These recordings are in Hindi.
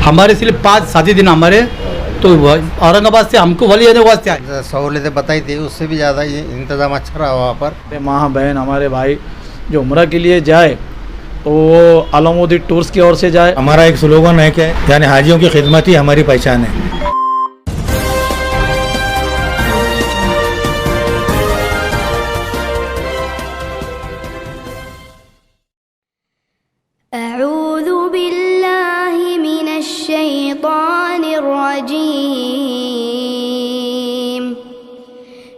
हमारे सिर्फ 5-7 दिन हमारे तो औरंगाबाद से हमको वली आने वास्ते आए। सहूलियतें बताई थी, उससे भी ज़्यादा ये इंतज़ाम अच्छा रहा वहाँ पर। माँ बहन हमारे भाई जो उम्रा के लिए जाए तो वो अलामुद्दी टूर्स की ओर से जाए। हमारा एक स्लोगन है कि यानी हाजियों की खिदमत ही हमारी पहचान है। अऊज़ु बिल्लाहि मिनश शैतानिर रजीम।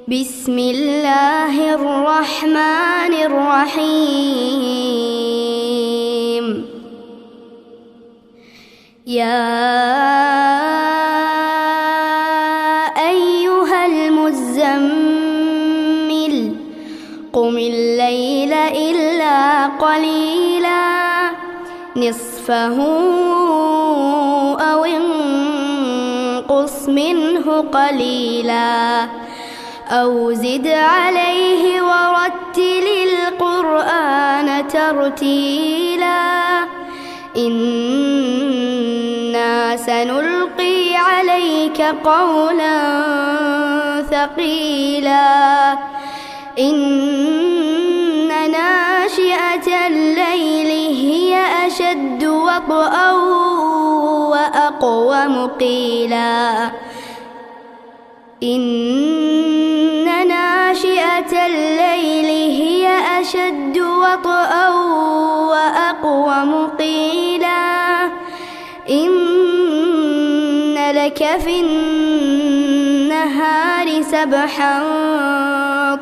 बिस्मिल्लाहिर रहमानिर रहीम। या अय्युहल मुज़्ज़म्मिल क़ुमिल लैला इल्ला क़लीला निस्फ़हु औ इंक़ुस मिन्हु क़लीला औ ज़िद अलैहि वरत्तिलिल क़ुरआन तर्तीला। इन्ना सनुल्क़ी अलैका क़ौलन थक़ीला। इन्न नाशिअतल लैलि हिय अशद्दु वत्अन व अक़वमु क़ीला। इन्न नाशिअतल लैलि हिय अशद्दु वत्अन व अक़वमु क़ीला। इन्न लक फ़िन्नहारि सबहन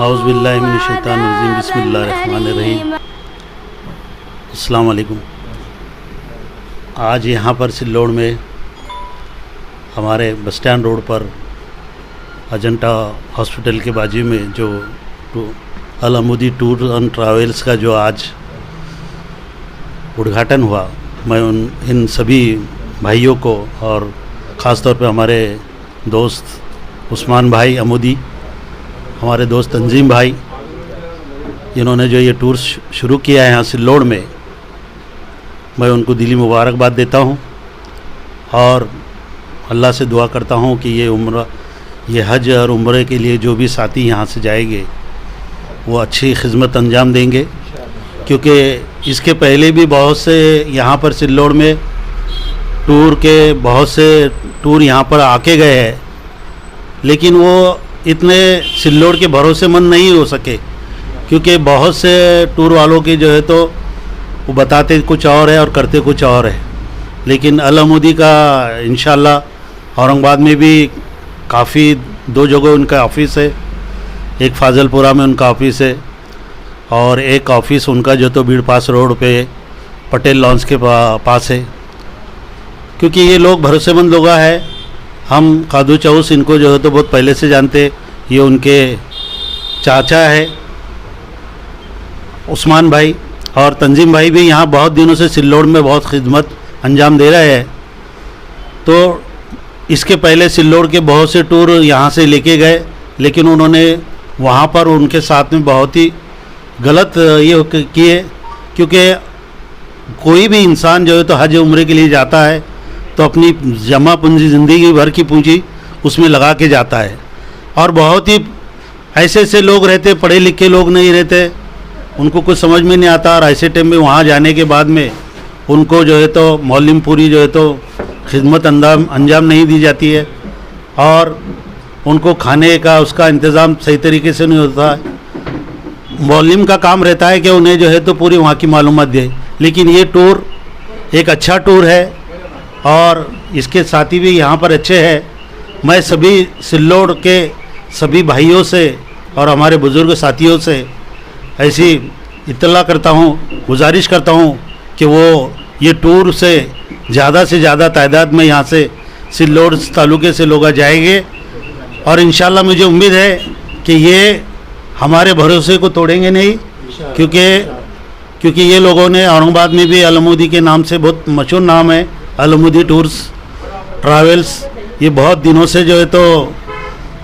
औज़ु बिल्लाहि मिनश शैतानिर रजीम। बिस्मिल्लाहिर रहमानिर रहीम। अस्सलाम वालेकुम। आज यहाँ पर सिल्लोड़ में हमारे बस स्टैंड रोड पर अजंता हॉस्पिटल के बाजू में जो अलामुद्दी टूर एंड ट्रैवल्स का जो आज उद्घाटन हुआ, मैं इन सभी भाइयों को और ख़ास तौर पे हमारे दोस्त उस्मान भाई अमूदी, हमारे दोस्त तंजीम भाई, जिन्होंने जो ये टूर शुरू किया है यहाँ सिल्लोड़ में, मैं उनको दिली मुबारकबाद देता हूँ और अल्लाह से दुआ करता हूँ कि ये हज और उम्रे के लिए जो भी साथी यहाँ से जाएंगे वो अच्छी खिदमत अंजाम देंगे, क्योंकि इसके पहले भी बहुत से यहाँ पर सिल्लोड़ में बहुत से टूर यहाँ पर आके गए हैं, लेकिन वो इतने सिल्लोड़ के भरोसेमंद नहीं हो सके, क्योंकि बहुत से टूर वालों की जो है तो वो बताते कुछ और है और करते कुछ और है। लेकिन अलामुद्दी का इंशाल्लाह औरंगाबाद में भी काफ़ी 2 जगह उनका ऑफिस है, एक फाजलपुरा में उनका ऑफिस है और एक ऑफिस उनका जो तो भीड़ पास रोड पे पटेल लॉन्च के पास है। क्योंकि ये लोग भरोसेमंद लोग हैं। हम कादू चौस इनको जो है तो बहुत पहले से जानते, ये उनके चाचा है उस्मान भाई, और तंजीम भाई भी यहाँ बहुत दिनों से सिल्लोड़ में बहुत खिदमत अंजाम दे रहे हैं। तो इसके पहले सिल्लोड़ के बहुत से टूर यहाँ से लेके गए, लेकिन उन्होंने वहाँ पर उनके साथ में बहुत ही गलत ये किए, क्योंकि कोई भी इंसान जो है तो हज उम्रे के लिए जाता है तो अपनी जमा पूंजी ज़िंदगी भर की पूंजी उसमें लगा के जाता है। और बहुत ही ऐसे ऐसे लोग रहते, पढ़े लिखे लोग नहीं रहते, उनको कुछ समझ में नहीं आता और ऐसे टाइम में वहाँ जाने के बाद में उनको जो है तो मौलिम पूरी जो है तो खिदमत अंजाम नहीं दी जाती है और उनको खाने का उसका इंतज़ाम सही तरीके से नहीं होता है। मौलिम का काम रहता है कि उन्हें जो है तो पूरी वहाँ की मालूमात दे, लेकिन ये टूर एक अच्छा टूर है और इसके साथी भी यहाँ पर अच्छे हैं। मैं सभी सिल्लोड़ के सभी भाइयों से और हमारे बुज़ुर्ग साथियों से ऐसी इत्तला करता हूँ, गुजारिश करता हूँ कि वो ये टूर से ज़्यादा तादाद में यहाँ से सिल्लोड़ तालुके से लोग जाएंगे और इंशाल्लाह मुझे उम्मीद है कि ये हमारे भरोसे को तोड़ेंगे नहीं, क्योंकि ये लोगों ने औरंगाबाद में भी अलमूदी के नाम से बहुत मशहूर नाम है, अलमूदी टूर्स ट्रैवल्स। ये बहुत दिनों से जो है तो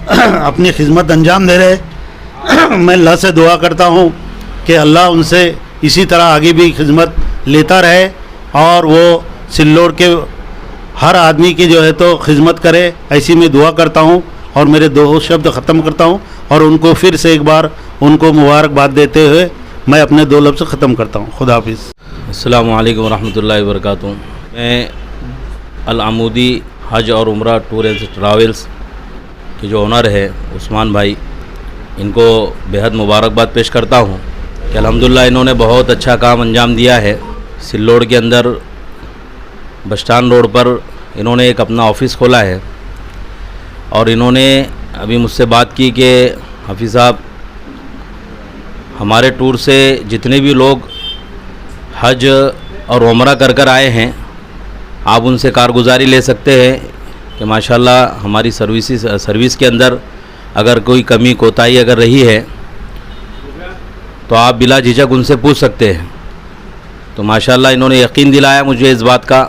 अपनी खिदमत अंजाम दे रहे। मैं अल्लाह से दुआ करता हूँ कि अल्लाह उनसे इसी तरह आगे भी खिदमत लेता रहे और वो सिल्लोड़ के हर आदमी की जो है तो खिदमत करे, ऐसी मैं दुआ करता हूँ। और मेरे दो शब्द ख़त्म करता हूँ और उनको फिर से एक बार उनको मुबारकबाद देते हुए मैं अपने दो लफ्ज़ ख़त्म करता हूँ। खुदा हाफिज़। अस्सलामु अलैकुम वरहमतुल्लाहि वबरकातुहू। मैं अल-अमूदी हज और उम्रा टूर एंड ट्रैवल्स के जो ओनर है उस्मान भाई, इनको बेहद मुबारकबाद पेश करता हूँ कि अल्हम्दुलिल्लाह इन्होंने बहुत अच्छा काम अंजाम दिया है। सिल्लोड़ के अंदर बस स्टैंड रोड पर इन्होंने एक अपना ऑफ़िस खोला है और इन्होंने अभी मुझसे बात की कि हाफिज़ साहब, हमारे टूर से जितने भी लोग हज और उम्रा कर आए हैं, आप उनसे कारगुजारी ले सकते हैं कि माशाल्लाह हमारी सर्विस के अंदर अगर कोई कमी कोताही अगर रही है तो आप बिला झिझक उनसे पूछ सकते हैं। तो माशाल्लाह इन्होंने यकीन दिलाया मुझे इस बात का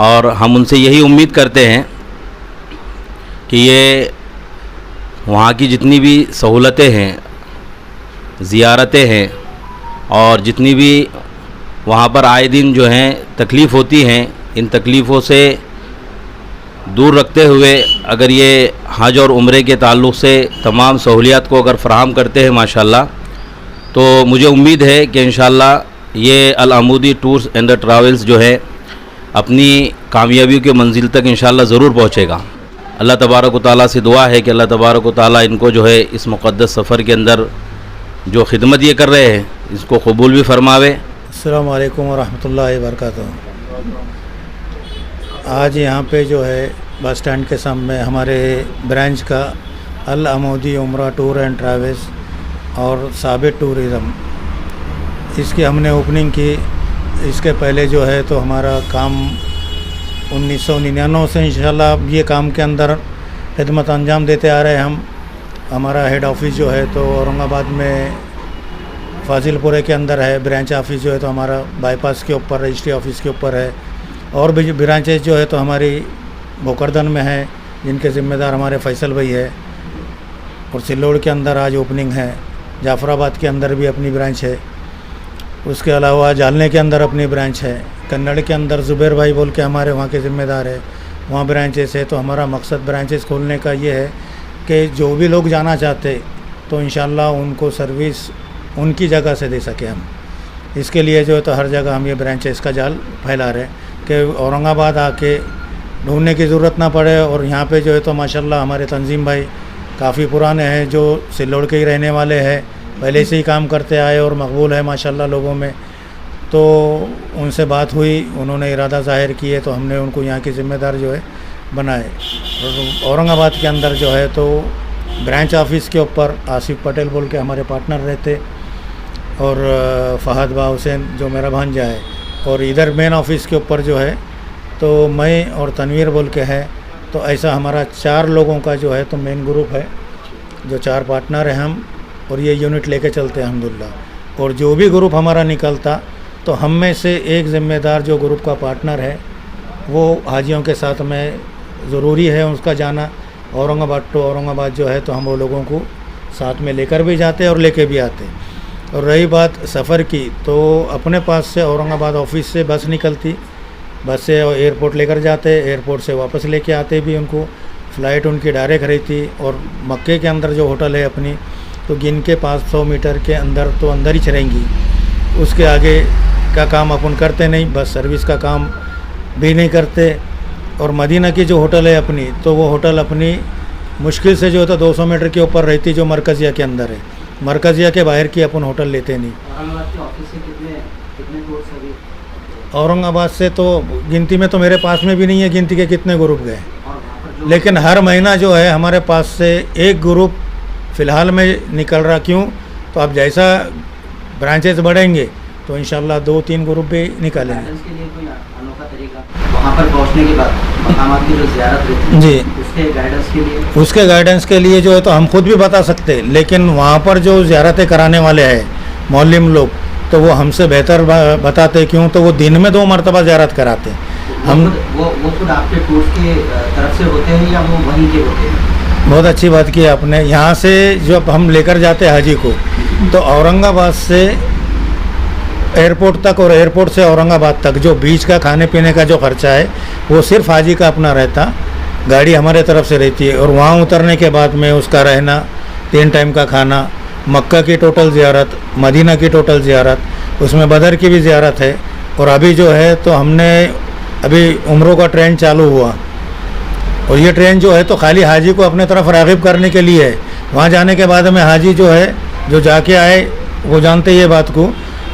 और हम उनसे यही उम्मीद करते हैं कि ये वहाँ की जितनी भी सहूलतें हैं, ज़ियारतें हैं और जितनी भी वहाँ पर आए दिन जो हैं तकलीफ़ होती हैं, इन तकलीफ़ों से दूर रखते हुए अगर ये हज और उम्रे के ताल्लुक़ से तमाम सहूलियात को अगर फ़राहम करते हैं माशाल्लाह, तो मुझे उम्मीद है कि इंशाल्लाह ये अल-अमूदी टूर्स एंड ट्रैवल्स जो है अपनी कामयाबी के मंजिल तक इंशाल्लाह ज़रूर पहुँचेगा। अल्लाह तबारक व तआला से दुआ है कि अल्लाह तबारक व तआला इनको जो है इस मुक़द्दस सफ़र के अंदर जो खिदमत ये कर रहे हैं इसको कबूल भी फरमावे। अस्सलामु अलैकुम वरहमतुल्लाहि वबरकातुहू। आज यहाँ पे जो है बस स्टैंड के सामने हमारे ब्रांच का अल-अमूदी उम्रा टूर एंड ट्रैवल्स और साबित टूरिज़म, इसकी हमने ओपनिंग की। इसके पहले जो है तो हमारा काम 1999 से इंशाल्लाह ये काम के अंदर खिदमत अंजाम देते आ रहे हैं हम। हमारा हेड ऑफिस जो है तो औरंगाबाद में फाजिलपुरे के अंदर है। ब्रांच ऑफिस जो है तो हमारा बाईपास के ऊपर रजिस्ट्री ऑफिस के ऊपर है और भी ब्रांचेज जो है तो हमारी भोकरदन में है, जिनके ज़िम्मेदार हमारे फैसल भाई है। और सिल्लोड़ के अंदर आज ओपनिंग है। जाफराबाद के अंदर भी अपनी ब्रांच है। उसके अलावा जालने के अंदर अपनी ब्रांच है। कन्नड़ के अंदर ज़ुबैर भाई बोल के हमारे वहाँ के ज़िम्मेदार है, वहाँ ब्रांचेस है। तो हमारा मकसद ब्रांचेस खोलने का ये है कि जो भी लोग जाना चाहते तो इंशाल्लाह उनको सर्विस उनकी जगह से दे सके हम। इसके लिए जो है तो हर जगह हम ये ब्रांचेस का जाल फैला रहे हैं कि औरंगाबाद आके ढूंढने की ज़रूरत ना पड़े। और यहाँ पे जो है तो माशाल्लाह हमारे तंजीम भाई काफ़ी पुराने हैं, जो सिल्लोड़ के ही रहने वाले हैं, पहले से ही काम करते आए और मकबूल है माशाल्लाह लोगों में। तो उनसे बात हुई, उन्होंने इरादा ज़ाहिर किए तो हमने उनको यहाँ के ज़िम्मेदार जो है बनाए। और औरंगाबाद के अंदर जो है तो ब्रांच ऑफिस के ऊपर आसिफ पटेल बोल के हमारे पार्टनर रहते और फ़हद बा हुसैन जो मेरा भांजा है। और इधर मेन ऑफिस के ऊपर जो है तो मैं और तनवीर बोल के है। तो ऐसा हमारा 4 लोगों का जो है तो मेन ग्रुप है, जो 4 पार्टनर हैं हम, और ये यूनिट लेके चलते हैं अल्हम्दुलिल्लाह। और जो भी ग्रुप हमारा निकलता तो हम में से एक ज़िम्मेदार जो ग्रुप का पार्टनर है वो हाजियों के साथ में ज़रूरी है उसका जाना। औरंगाबाद टू औरंगाबाद जो है तो हम वो लोगों को साथ में लेकर भी जाते और लेके भी आते। और रही बात सफ़र की, तो अपने पास से औरंगाबाद ऑफिस से बस निकलती, बस से एयरपोर्ट लेकर जाते, एयरपोर्ट से वापस लेके आते भी उनको। फ़्लाइट उनकी डायरेक्ट रहती। और मक्के के अंदर जो होटल है अपनी, तो गिन के 500 मीटर के अंदर तो अंदर ही रहेंगी, उसके आगे का काम अपन करते नहीं, बस सर्विस का काम भी नहीं करते। और मदीना की जो होटल है अपनी, तो वो होटल अपनी मुश्किल से जो है तो 200 मीटर के ऊपर रहती, जो मरकज़िया के अंदर है। मरकज़िया के बाहर की अपन होटल लेते नहीं। औरंगाबाद से तो गिनती में तो मेरे पास में भी नहीं है गिनती के कितने ग्रुप गए, लेकिन हर महीना जो है हमारे पास से एक ग्रुप फ़िलहाल में निकल रहा। क्यों? तो अब जैसा ब्रांचेस बढ़ेंगे तो इंशाल्लाह 2-3 ग्रुप भी निकालेंगे। वहाँ पर पहुँचने के बाद मकामात की जो ज़ियारत रहती है, जी, उसके गाइडेंस के लिए जो है तो हम खुद भी बता सकते हैं, लेकिन वहाँ पर जो ज़ियारतें कराने वाले हैं मौलिम लोग, तो वो हमसे बेहतर बताते। क्यों? तो वो दिन में 2 मरतबा ज़ियारत कराते हैं। हम वो खुद आपके टूर के तरफ से होते हैं या वो वहीं के होते हैं? बहुत अच्छी बात की आपने। यहाँ से जब हम लेकर जाते हैं हाजी को, तो औरंगाबाद से एयरपोर्ट तक और एयरपोर्ट से औरंगाबाद तक जो बीच का खाने पीने का जो खर्चा है वो सिर्फ हाजी का अपना रहता, गाड़ी हमारे तरफ से रहती है। और वहाँ उतरने के बाद में उसका रहना, 3 टाइम का खाना, मक्का की टोटल ज़ियारत, मदीना की टोटल ज़ियारत, उसमें बदर की भी ज़ियारत है। और अभी जो है तो हमने अभी उम्रों का ट्रेन चालू हुआ, और ये ट्रेन जो है तो खाली हाजी को अपने तरफ राग़िब करने के लिए है। वहाँ जाने के बाद में हाजी जो है जो जाके आए वो जानते ये बात को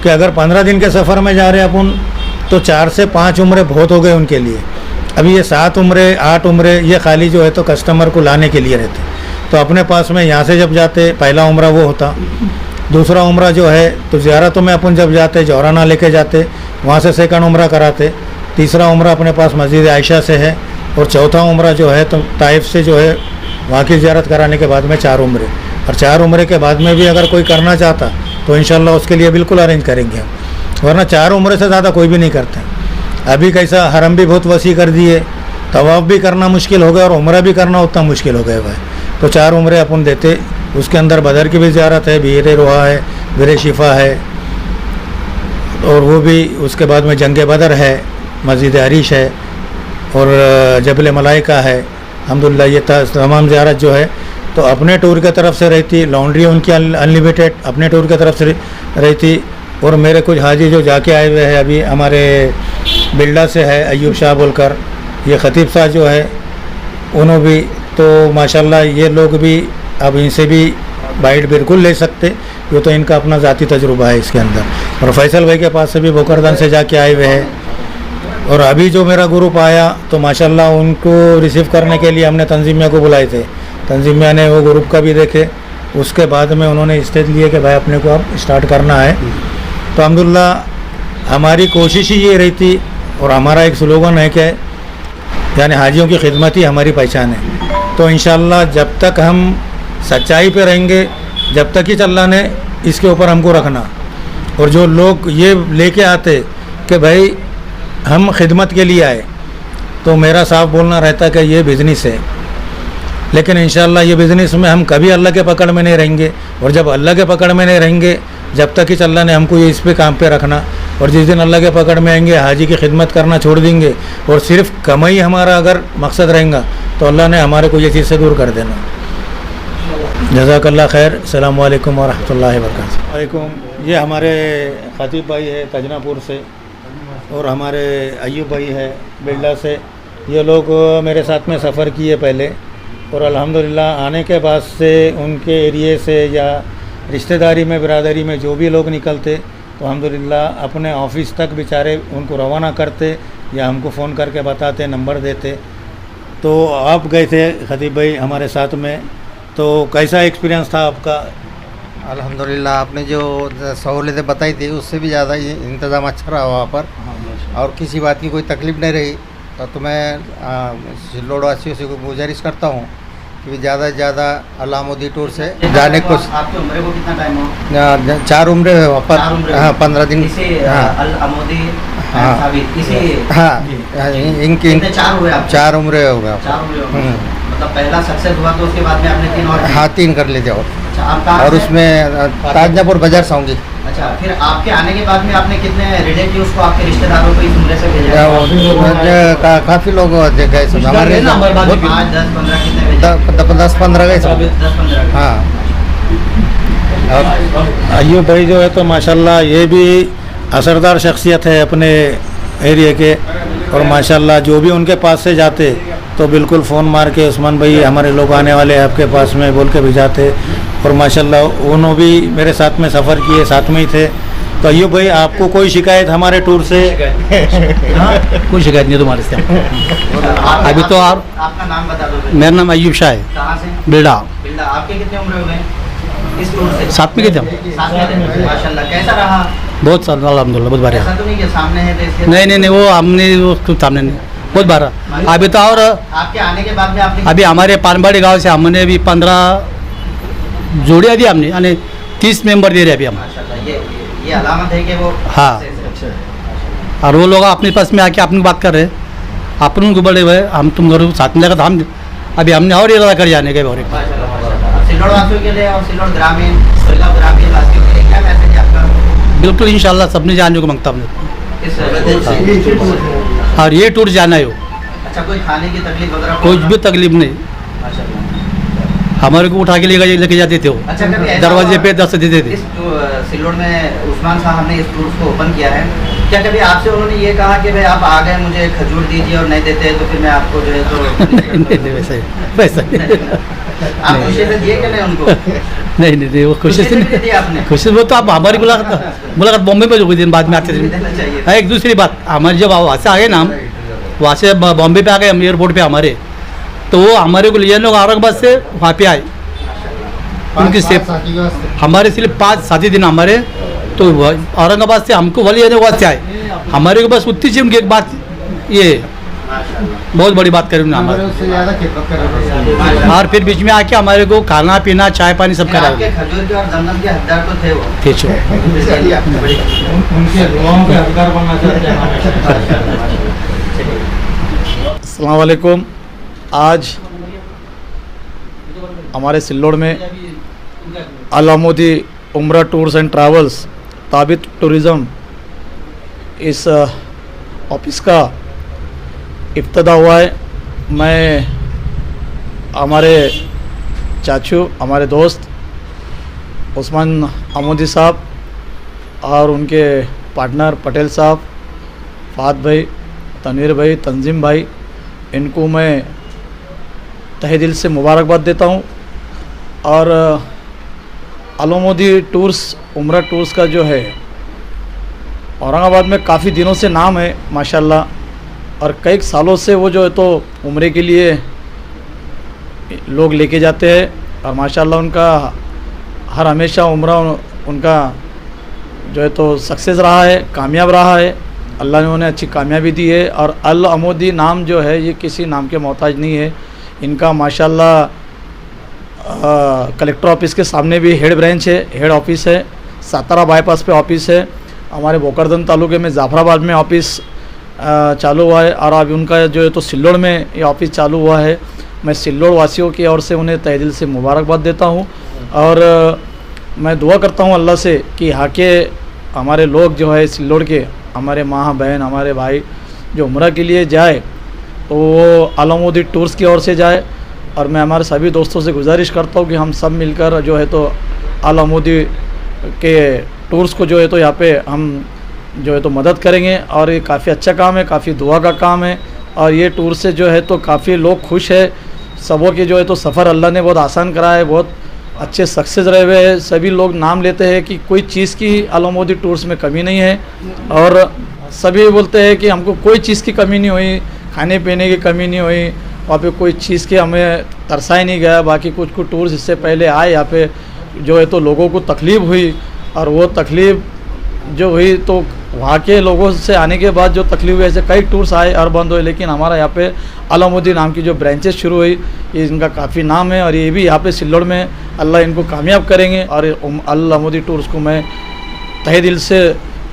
कि अगर 15 दिन के सफ़र में जा रहे हैं अपन, तो 4 से 5 उम्रे बहुत हो गए उनके लिए। अभी ये 7 उम्रे 8 उम्रे ये खाली जो है तो कस्टमर को लाने के लिए रहते। तो अपने पास में यहाँ से जब जाते पहला उम्रा वो होता, दूसरा उम्रा जो है तो ज़ियारतों में अपन जब जाते जौराना लेके जाते, वहाँ से सेकंड उम्रा कराते, तीसरा उम्रा अपने पास मस्जिद आयशा से है, और चौथा उम्रा जो है तो ताइफ से जो है वहाँ की ज़ियारत कराने के बाद में 4 उम्रे। और 4 उम्रे के बाद में भी अगर कोई करना चाहता तो इंशाल्लाह उसके लिए बिल्कुल अरेंज करेंगे हम, वरना 4 उम्रे से ज़्यादा कोई भी नहीं करते। अभी कैसा हरम भी बहुत वसी कर दिए, तवाफ़ भी करना मुश्किल हो गया और उम्रा भी करना उतना मुश्किल हो गया है। तो 4 उम्रे अपन देते, उसके अंदर बदर की भी ज़ियारत है, बीर रोहा है, बीर शिफा है, और वो भी उसके बाद में जंग बदर है, मस्जिद अरीश है, और जबल मलाइका है। अल्हम्दुलिल्लाह ये तमाम ज़ियारत जो है तो अपने टूर की तरफ से रहती, लॉन्ड्री उनकी अनलिमिटेड अपने टूर की तरफ से रहती। और मेरे कुछ हाजी जो जाके आए हुए हैं अभी हमारे बिल्डा से है, अयूब शाह बोलकर, ये ख़तीब साहब जो है उन्होंने भी, तो माशाल्लाह ये लोग भी अब इनसे भी बाइट बिल्कुल ले सकते, ये तो इनका अपना ज़ाती तजुर्बा है इसके अंदर। और फैसल भाई के पास से भी बोकरदान से जाके आए हुए हैं। और अभी जो मेरा ग्रुप आया तो माशाल्लाह उनको रिसीव करने के लिए हमने तंजीमिया को बुलाए थे, तंजीमिया ने वो ग्रुप का भी देखे, उसके बाद में उन्होंने स्टेज लिए कि भाई अपने को अब स्टार्ट करना है। तो अल्हम्दुलिल्लाह हमारी कोशिश ही ये रहती, और हमारा एक स्लोगन है कि यानी हाजियों की खिदमत ही हमारी पहचान है। तो इंशाल्लाह जब तक हम सच्चाई पे रहेंगे, जब तक ही अल्लाह ने इसके ऊपर हमको रखना। और जो लोग ये लेके आते कि भाई हम खिदमत के लिए आए, तो मेरा साफ बोलना रहता कि ये बिज़नेस है, लेकिन इंशाल्लाह ये बिज़नेस में हम कभी अल्लाह के पकड़ में नहीं रहेंगे। और जब अल्लाह के पकड़ में नहीं रहेंगे, जब तक कि अल्लाह ने हमको ये इस पे काम पे रखना, और जिस दिन अल्लाह के पकड़ में आएंगे हाजी की खिदमत करना छोड़ देंगे और सिर्फ कमाई हमारा अगर मकसद रहेगा, तो अल्लाह ने हमारे को ये चीज़ से दूर कर देना। जज़ाकल्लाह खैर। अस्सलामु अलैकुम व रहमतुल्लाहि व बरकातुहू। वालेकुम। ये हमारे खतीब भाई है तजनापुर से, और हमारे अयूब भाई है बिल्डा से। ये लोग मेरे साथ में सफ़र किए पहले, और अल्हम्दुलिल्लाह आने के बाद से उनके एरिए से या रिश्तेदारी में बिरादरी में जो भी लोग निकलते, तो अल्हम्दुलिल्लाह अपने ऑफिस तक बेचारे उनको रवाना करते या हमको फ़ोन करके बताते, नंबर देते। तो आप गए थे खतीब भाई हमारे साथ में, तो कैसा एक्सपीरियंस था आपका? अल्हम्दुलिल्लाह आपने जो सहूलियतें बताई थी उससे भी ज़्यादा ये इंतज़ाम अच्छा रहा वहाँ पर, और किसी बात की कोई तकलीफ़ नहीं रही। तो मैं सिल्लोड वासियों से गुजारिश करता हूँ कि ज़्यादा से ज़्यादा अलामुद्दीन टूर से जाने को। आपके उम्र को कितना टाइम हो? 4 उम्रे है वहाँ पर। हाँ 15 दिन। हाँ इनकी 4 हुए, 4 उम्रे होगा। मतलब पहला सक्सेस हुआ तो उसके बाद में आपने 3 और? हाँ 3 कर लेते और उसमें ताजनापुर बाजार से होंगी। अच्छा, फिर आपके आने के बाद में आपने कितने रिलेटिव्स को, आपके रिश्तेदारों को इस उम्रे से भेजा? काफ़ी लोग गए सब हमारे 5, 10, 15 कितने भेजे? 10-15 गए सब। 10-15। हाँ अय्यूब भाई जो है तो माशाल्लाह ये भी असरदार शख्सियत है अपने एरिया के, और माशाल्लाह जो भी उनके पास से जाते तो बिल्कुल फ़ोन मार के उस्मान भाई हमारे लोग आने वाले हैं आपके पास में बोल के भिजाते, और माशाल्लाह उन्होंने भी मेरे साथ में सफ़र किए, साथ में ही थे। तो अय्यूब भाई आपको कोई शिकायत हमारे टूर से? हाँ, कोई शिकायत नहीं है तुम्हारे से। अभी तो आपका नाम बता दो। मेरा नाम अय्यूब शाह है, कहाँ से? बिल्डा। बिल्डा। आपके कितने उम्र हो गए इस टूर से? साथ में गए थे हम। साथ में थे। माशाल्लाह। कैसा रहा? बहुत साल अल्हम्दुलिल्लाह, बहुत बढ़िया। ऐसा तो नहीं कि सामने है तो इसके नहीं, वो हमने वो सामने नहीं, बहुत बार अभी तो। और आपके आने के बाद में आपने अभी हमारे पानबाड़ी गांव से हमने भी 15 जोड़ियाँ दी हमने, यानी 30 मेंबर दे रहे अभी हम। माशाल्लाह। ये अलामत है कि वो हाँ। और वो लोग अपने पास में आके अपनी बात कर रहे हैं, अपन उनको बड़े हुए हम तुम घर साथ में लगा था। हम अभी हमने और इरादा कर जाने के और एक सिल्लोड वासियों के लिए और सिल्लोड ग्रामीण वासियों के लिए क्या मैसेज है आपका? बिल्कुल इंशाल्लाह सबने जाने को मांगता हमने इस और ये टूर जाना है। अच्छा, कोई खाने की तकलीफ वगैरह? कुछ भी तकलीफ नहीं, माशाल्लाह। हमारे को उठा के लेके जाते थे वो। अच्छा, कभी ऐसा दरवाजे हुआ- पे 10 देते थे। इस सिल्लोड में उस्मान साहब ने इस टूर को ओपन किया है, क्या कभी आपसे उन्होंने ये कहा कि भाई आप आ गए, मुझे खजूर दीजिए और नहीं देते तो फिर मैं आपको जो है तो नहीं, वैसा आप खुशी से दिए कि नहीं उनको? नहीं, वो खुशी से नहीं दी आपने? खुशी वो तो आप हमारी मुलाकात बॉम्बे में हुई दिन बाद में आते थे। देना चाहिए। हाँ, एक दूसरी बात, हमारे जब वहाँ से आ गए ना, हम वहाँ से बॉम्बे पे आ गए हम एयरपोर्ट पे हमारे, तो वो हमारे को लिए लोग औरंगाबाद से वहाँ पे आए। उनकी सेफ हमारे सिर्फ 5 साथी दिन हमारे, तो औरंगाबाद से हमको वाली वास्ते आए। हमारे को बस उतनी सी उनकी एक बात, ये बहुत बड़ी बात करी उन्होंने हमारे, उससे ज़्यादा खिदमत कर रहे हैं। और फिर बीच में आके हमारे को खाना पीना चाय पानी सब करा आपके खजूर के और जमजम के हकदार तो थे वो। उनके दुआओं के हकदार बनना चाहते हैं। अस्सलाम वालेकुम। आज हमारे सिल्लोड में अलामुद्दी उम्रा tours and travels Tabit tourism इस ऑफिस का इब्तिदा हुआ है। मैं हमारे चाचू, हमारे दोस्त उस्मान आमोदी साहब और उनके पार्टनर पटेल साहब, फात भाई, तनवीर भाई, तंजीम भाई, इनको मैं तहे दिल से मुबारकबाद देता हूँ। और अलामुद्दी टूर्स उम्रा टूर्स का जो है औरंगाबाद में काफ़ी दिनों से नाम है माशाल्लाह, और कई सालों से वो जो है तो उम्रे के लिए लोग लेके जाते हैं, और माशाल्लाह उनका हर हमेशा उम्रा उनका जो है तो सक्सेस रहा है, कामयाब रहा है। अल्लाह ने उन्हें अच्छी कामयाबी दी है। और अलामुद्दी नाम जो है ये किसी नाम के मोहताज नहीं है। इनका माशाल्लाह कलेक्टर ऑफिस के सामने भी हेड ब्रांच है, हेड ऑफिस है। सातारा बाईपास पे ऑफिस है। हमारे बोकरदन तालुके में जाफराबाद में ऑफिस चालू हुआ है, और अभी उनका जो है तो सिल्लोड में ये ऑफिस चालू हुआ है। मैं सिल्लोड वासियों की ओर से उन्हें तहे दिल से मुबारकबाद देता हूँ, और मैं दुआ करता हूँ अल्लाह से कि यहाँ के हमारे लोग जो है सिल्लोड के, हमारे माँ बहन, हमारे भाई जो उम्रा के लिए जाए तो वो अलामुद्दी टूर्स की ओर से जाए। और मैं हमारे सभी दोस्तों से गुजारिश करता हूँ कि हम सब मिलकर जो है तो अलामुद्दी के टूर्स को जो है तो यहाँ पे हम जो है तो मदद करेंगे। और ये काफ़ी अच्छा काम है, काफ़ी दुआ का काम है, और ये टूर से जो है तो काफ़ी लोग खुश है। सबों के जो है तो सफ़र अल्लाह ने बहुत आसान कराया है, बहुत अच्छे सक्सेस रहे हुए हैं। सभी लोग नाम लेते हैं कि कोई चीज़ की अलामुद्दी टूर्स में कमी नहीं है, और सभी बोलते हैं कि हमको कोई चीज़ की कमी नहीं हुई, खाने पीने की कमी नहीं हुई, वहाँ पे कोई चीज़ के हमें तरसा ही नहीं गया। बाकी कुछ टूर्स इससे पहले आए यहाँ पे जो है तो लोगों को तकलीफ़ हुई, और वो तकलीफ़ जो हुई तो वहाँ के लोगों से आने के बाद जो तकलीफ हुई, ऐसे कई टूर्स आए और बंद हुए, लेकिन हमारा यहाँ पे अलामुद्दी नाम की जो ब्रांचेस शुरू हुई, ये इनका काफ़ी नाम है। और ये भी यहाँ पे सिल्लोड में अल्लाह इनको कामयाब करेंगे। और अलामुद्दी टूर्स को मैं तहे दिल से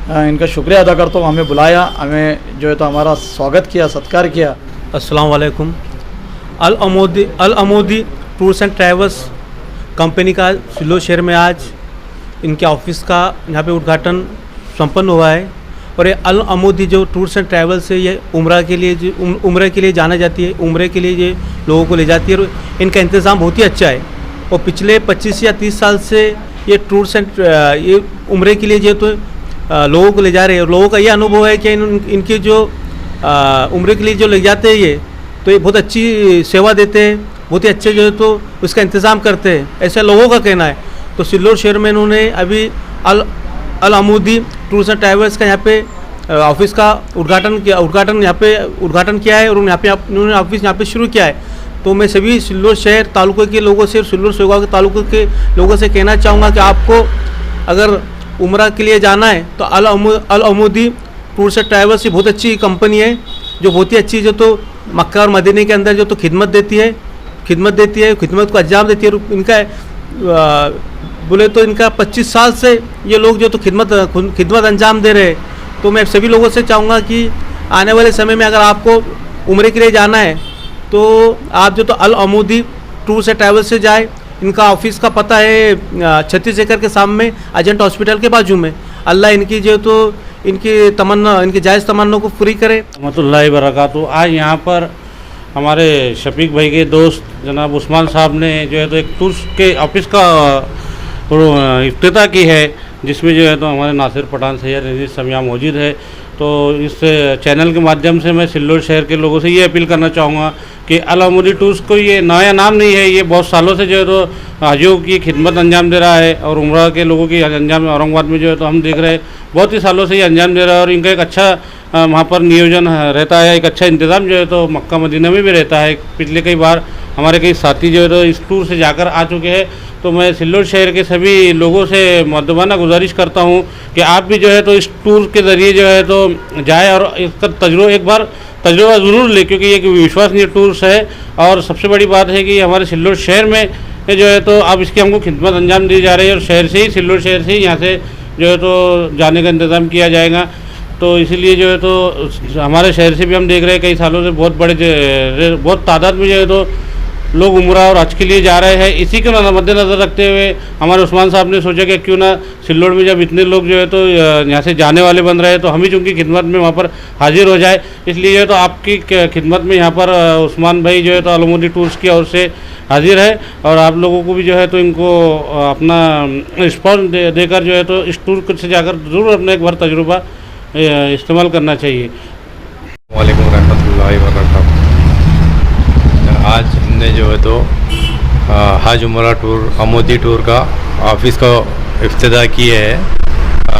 इनका शुक्रिया अदा करता हूँ। हमें बुलाया, हमें जो है तो हमारा स्वागत किया, सत्कार किया। अस्सलाम वालेकुम। अलामुद्दी टूर्स एंड ट्रैवल्स कंपनी का सिल्लोड शहर में आज इनके ऑफिस का यहाँ पे उद्घाटन संपन्न हुआ है। और ये अलामुद्दी जो टूर्स एंड ट्रैवल्स है, ये उम्रा के लिए जाना जाती है, उम्रे के लिए ये लोगों को ले जाती है, और इनका इंतज़ाम बहुत ही अच्छा है। और पिछले 25 या 30 साल से ये टूर्स एंड ये उम्रे के लिए जो तो लोगों को ले जा रहे हैं। लोगों का ये अनुभव है कि इनके जो उम्रे के लिए जो ले जाते हैं ये बहुत अच्छी सेवा देते हैं, बहुत ही अच्छे जो है तो उसका इंतज़ाम करते हैं, ऐसा लोगों का कहना है। तो सिल्लोड शहर में इन्होंने अभी अल अमूदी टूर्स एंड ट्रैवल्स का यहाँ पे ऑफिस का उद्घाटन किया है और उन्होंने ऑफिस यहाँ पे शुरू किया है। तो मैं सभी सिल्लोड शहर तालुके के लोगों से, सिल्लोड सेवा के तालुके के लोगों से कहना चाहूँगा कि आपको अगर उम्रा के लिए जाना है तो अल अमूदी टूर्स एंड ट्रैवल्स बहुत अच्छी कंपनी है, जो बहुत ही अच्छी जो तो मक्का और मदीने के अंदर जो तो खिदमत देती है, खिदमत को अंजाम देती है। इनका बोले तो इनका 25 साल से ये लोग जो तो खिदमत अंजाम दे रहे हैं। तो मैं सभी लोगों से चाहूँगा कि आने वाले समय में अगर आपको उम्रे के लिए जाना है तो आप जो तो अल अमूदी टूर्स एंड ट्रैवल्स से जाए। इनका ऑफिस का पता है 36 एकड़ के सामने अजेंट हॉस्पिटल के बाजू में। अल्लाह इनकी जो तो इनकी जायज़ तमन्ना को पूरी करे। रहमतुल्लाहि बरकातहू। आज यहाँ पर हमारे शफीक भाई के दोस्त जनाब उस्मान साहब ने जो है तो एक टूर्स के ऑफिस का इफ्तिताह की है, जिसमें जो है तो हमारे नासिर पठान सैयद रजीज़ समिया मौजूद है। तो इस चैनल के माध्यम से मैं सिल्लोड शहर के लोगों से ये अपील करना चाहूँगा कि अल अमूदी टूर्स को ये नया नाम नहीं है, ये बहुत सालों से जो है तो हाजियों की खिदमत अंजाम दे रहा है और उम्रा के लोगों की अंजाम औरंगाबाद में जो है तो हम देख रहे हैं बहुत ही सालों से ये अंजाम दे रहा है। और इनका एक अच्छा वहाँ पर नियोजन रहता है, एक अच्छा इंतज़ाम जो है तो मक्का मदीना में भी रहता है। पिछले कई बार हमारे कई साथी जो है तो इस टूर से जाकर आ चुके हैं। तो मैं सिल्लोड शहर के सभी लोगों से मुअद्दबाना गुजारिश करता हूँ कि आप भी जो है तो इस टूर के ज़रिए जो है तो जाए और इसका एक बार तजुर्बा ज़रूर ले, क्योंकि ये विश्वसनीय टूर्स है। और सबसे बड़ी बात है कि हमारे सिल्लोड शहर में जो है तो अब इसकी हमको खिदमत अंजाम दी जा रही है और शहर से ही, सिल्लोड शहर से ही यहाँ से जो है तो जाने का इंतज़ाम किया जाएगा। तो इसीलिए जो है तो हमारे शहर से भी हम देख रहे हैं कई सालों से बहुत तादाद में जो है तो लोग उम्रा और हज के लिए जा रहे हैं। इसी को मद्देनज़र रखते हुए हमारे उस्मान साहब ने सोचा कि क्यों ना सिल्लोड में जब इतने लोग जो है तो यहाँ से जाने वाले बन रहे हैं तो हम ही उनकी खिदमत में वहाँ पर हाजिर हो जाए। इसलिए जो है तो आपकी खिदमत में यहाँ पर उस्मान भाई जो है तो अल अमूदी टूर्स की ओर से हाजिर है। और आप लोगों को भी जो है तो इनको अपना रिस्पॉन्स देकर जो है तो इस टूर से जाकर ज़रूर अपना एक बार तजुर्बा इस्तेमाल करना चाहिए। वालेकुम रहमतुल्लाहि व बरकातहू। आज हमने जो है तो हज उम्रा टूर अमूदी टूर का ऑफिस का इफ्तिताह किए है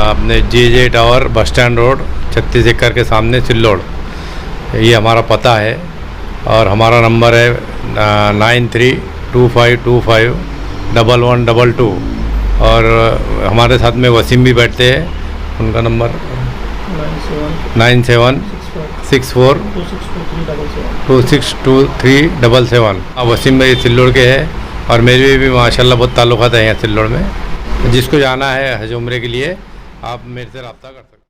अपने जे टावर बस स्टैंड रोड 36 एकड़ के सामने सिल्लोड। ये हमारा पता है और हमारा नंबर है 9325251122। और हमारे साथ में वसीम भी बैठते हैं, उनका नंबर 9764262377। वसीम भाई सिल्लोड के हैं और मेरे भी माशाल्लाह बहुत ताल्लुकात हैं यहाँ सिल्लोड में। जिसको जाना है हज उम्रे के लिए आप मेरे से रब्ता कर सकते हैं।